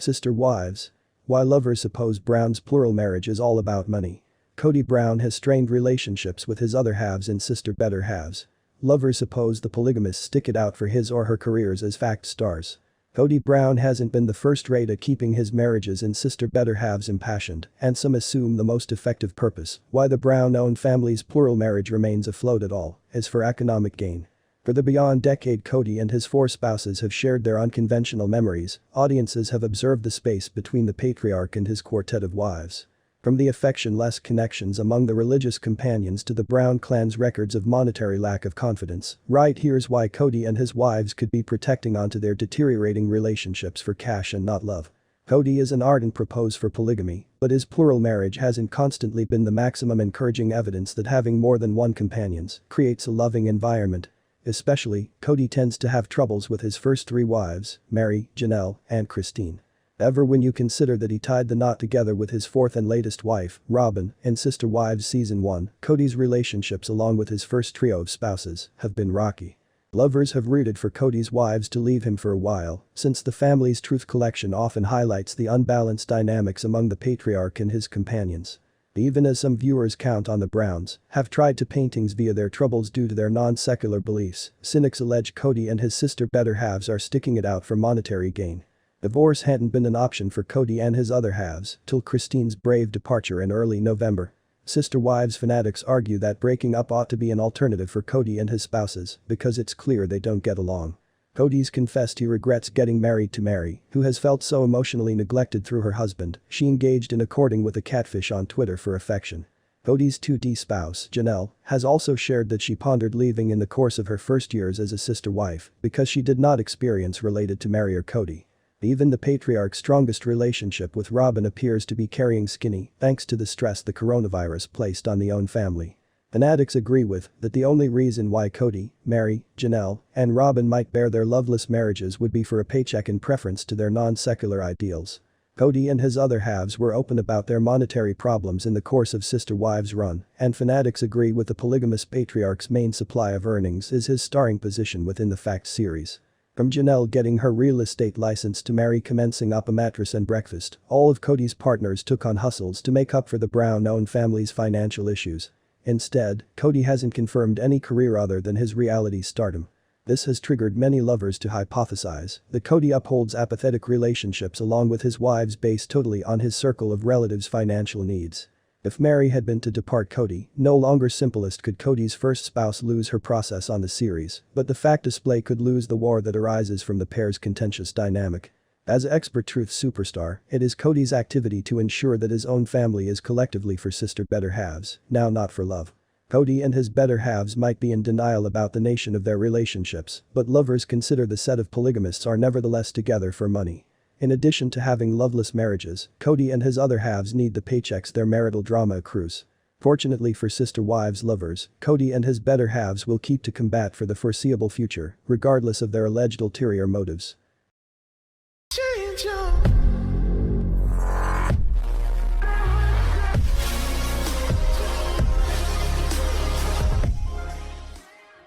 Sister wives. Why lovers suppose Brown's plural marriage is all about money. Kody Brown has strained relationships with his other halves and sister better halves. Lovers suppose the polygamists stick it out for his or her careers as fact stars. Kody Brown hasn't been the first rate at keeping his marriages and sister better halves impassioned, and some assume the most effective purpose why the Brown-owned family's plural marriage remains afloat at all is for economic gain. For the beyond decade Kody and his 4 spouses have shared their unconventional memories, audiences have observed the space between the patriarch and his quartet of wives. From the affectionless connections among the religious companions to the Brown clan's records of monetary lack of confidence, right here's why Kody and his wives could be protecting onto their deteriorating relationships for cash and not love. Kody is an ardent proposer for polygamy, but his plural marriage hasn't constantly been the maximum encouraging evidence that having more than one companions creates a loving environment. Especially, Kody tends to have troubles with his first 3 wives, Mary, Janelle, and Christine. Ever when you consider that he tied the knot together with his 4th and latest wife, Robin, in Sister Wives Season 1, Kody's relationships along with his first trio of spouses have been rocky. Lovers have rooted for Kody's wives to leave him for a while, since the family's truth collection often highlights the unbalanced dynamics among the patriarch and his companions. Even as some viewers count on the Browns, have tried to paintings via their troubles due to their non-secular beliefs, cynics allege Kody and his sister better halves are sticking it out for monetary gain. Divorce hadn't been an option for Kody and his other halves till Christine's brave departure in early November. Sister wives fanatics argue that breaking up ought to be an alternative for Kody and his spouses because it's clear they don't get along. Kody's confessed he regrets getting married to Mary, who has felt so emotionally neglected through her husband, she engaged in a courting with a catfish on Twitter for affection. Kody's 2D spouse, Janelle, has also shared that she pondered leaving in the course of her first years as a sister wife because she did not experience related to Mary or Kody. Even the patriarch's strongest relationship with Robin appears to be carrying skinny thanks to the stress the coronavirus placed on the own family. Fanatics agree with that the only reason why Kody, Mary, Janelle, and Robin might bear their loveless marriages would be for a paycheck in preference to their non-secular ideals. Kody and his other halves were open about their monetary problems in the course of Sister Wives' run, and fanatics agree with the polygamous patriarch's main supply of earnings is his starring position within the Fact series. From Janelle getting her real estate license to Mary commencing up a mattress and breakfast, all of Kody's partners took on hustles to make up for the Brown-owned family's financial issues. Instead, Kody hasn't confirmed any career other than his reality stardom. This has triggered many lovers to hypothesize that Kody upholds apathetic relationships along with his wives based totally on his circle of relatives' financial needs. If Mary had been to depart Kody, no longer simplest could Kody's first spouse lose her process on the series, but the fact display could lose the war that arises from the pair's contentious dynamic. As expert truth superstar, it is Kody's activity to ensure that his own family is collectively for sister better halves, now not for love. Kody and his better halves might be in denial about the nation of their relationships, but lovers consider the set of polygamists are nevertheless together for money. In addition to having loveless marriages, Kody and his other halves need the paychecks their marital drama accrues. Fortunately for sister wives lovers, Kody and his better halves will keep to combat for the foreseeable future, regardless of their alleged ulterior motives. Change your